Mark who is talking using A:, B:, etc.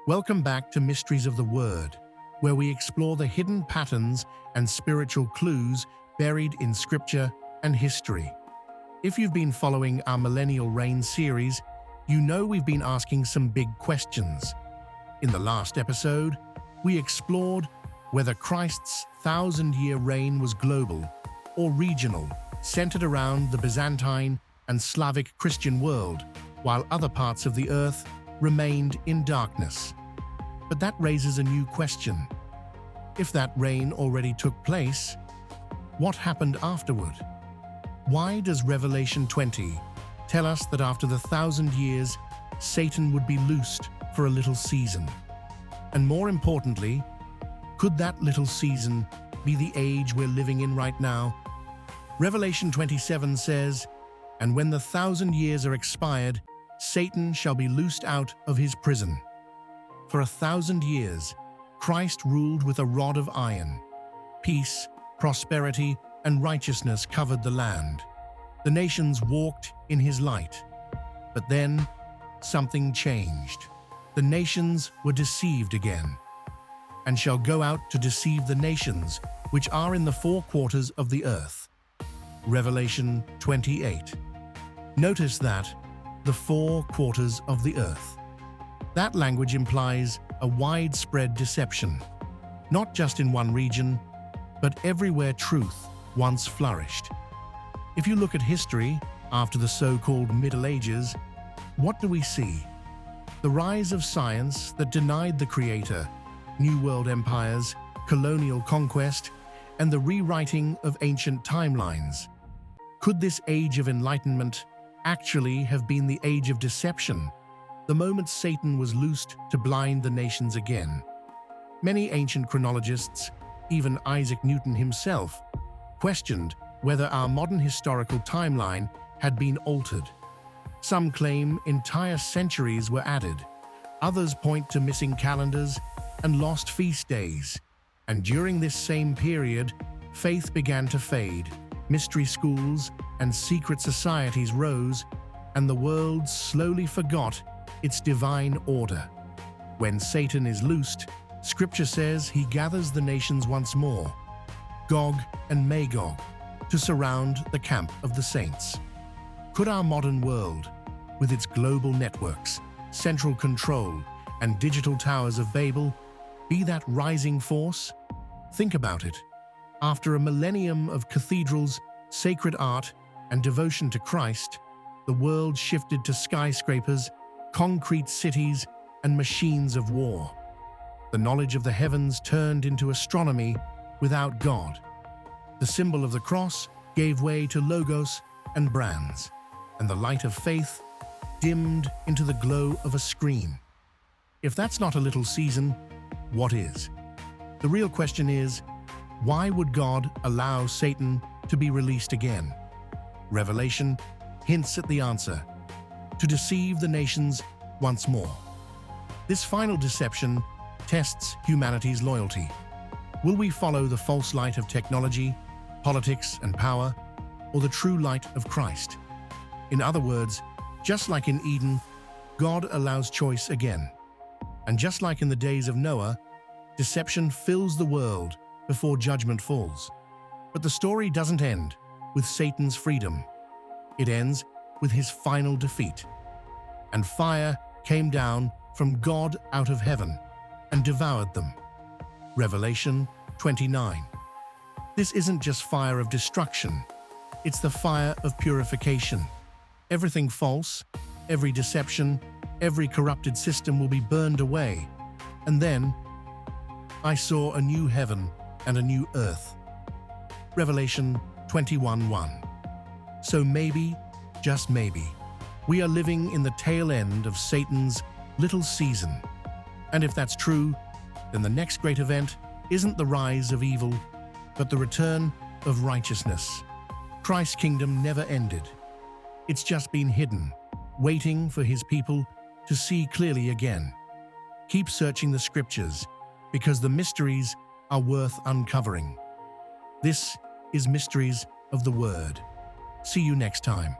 A: Welcome back to Mysteries of the Word, where we explore the hidden patterns and spiritual clues buried in scripture and history. If you've been following our Millennial Reign series, you know we've been asking some big questions. In the last episode, we explored whether Christ's thousand-year reign was global or regional, centered around the Byzantine and Slavic Christian world, while other parts of the earth remained in darkness. But that raises a new question. If that reign already took place, what happened afterward? Why does Revelation 20 tell us that after the 1,000 years, Satan would be loosed for a little season? And more importantly, could that little season be the age we're living in right now? Revelation 27 says, "And when the 1,000 years are expired, Satan shall be loosed out of his prison." For 1,000 years, Christ ruled with a rod of iron. Peace, prosperity, and righteousness covered the land. The nations walked in his light. But then, something changed. The nations were deceived again, and shall go out to deceive the nations which are in the four quarters of the earth. Revelation 28. Notice that, the four quarters of the earth. That language implies a widespread deception, not just in one region, but everywhere truth once flourished. If you look at history after the so-called Middle Ages, what do we see? The rise of science that denied the Creator, New World empires, colonial conquest, and the rewriting of ancient timelines. Could this age of enlightenment actually have been the age of deception, the moment Satan was loosed to blind the nations again? Many ancient chronologists, even Isaac Newton himself, questioned whether our modern historical timeline had been altered. Some claim entire centuries were added. Others point to missing calendars and lost feast days. And during this same period, faith began to fade. Mystery schools and secret societies rose, and the world slowly forgot its divine order. When Satan is loosed, Scripture says he gathers the nations once more, Gog and Magog, to surround the camp of the saints. Could our modern world, with its global networks, central control, and digital towers of Babel, be that rising force? Think about it. After a millennium of cathedrals, sacred art, and devotion to Christ, the world shifted to skyscrapers, concrete cities, and machines of war. The knowledge of the heavens turned into astronomy without God. The symbol of the cross gave way to logos and brands, and the light of faith dimmed into the glow of a screen. If that's not a little season, what is? The real question is, why would God allow Satan to be released again? Revelation hints at the answer: to deceive the nations once more. This final deception tests humanity's loyalty. Will we follow the false light of technology, politics, and power, or the true light of Christ? In other words, just like in Eden, God allows choice again. And just like in the days of Noah, deception fills the world before judgment falls. But the story doesn't end with Satan's freedom. It ends with his final defeat. And fire came down from God out of heaven and devoured them. Revelation 29. This isn't just fire of destruction. It's the fire of purification. Everything false, every deception, every corrupted system will be burned away. And then, I saw a new heaven and a new earth. Revelation 21:1. So maybe, just maybe, we are living in the tail end of Satan's little season. And if that's true, then the next great event isn't the rise of evil, but the return of righteousness. Christ's kingdom never ended. It's just been hidden, waiting for his people to see clearly again. Keep searching the scriptures, because the mysteries are worth uncovering. This is Mysteries of the Word. See you next time.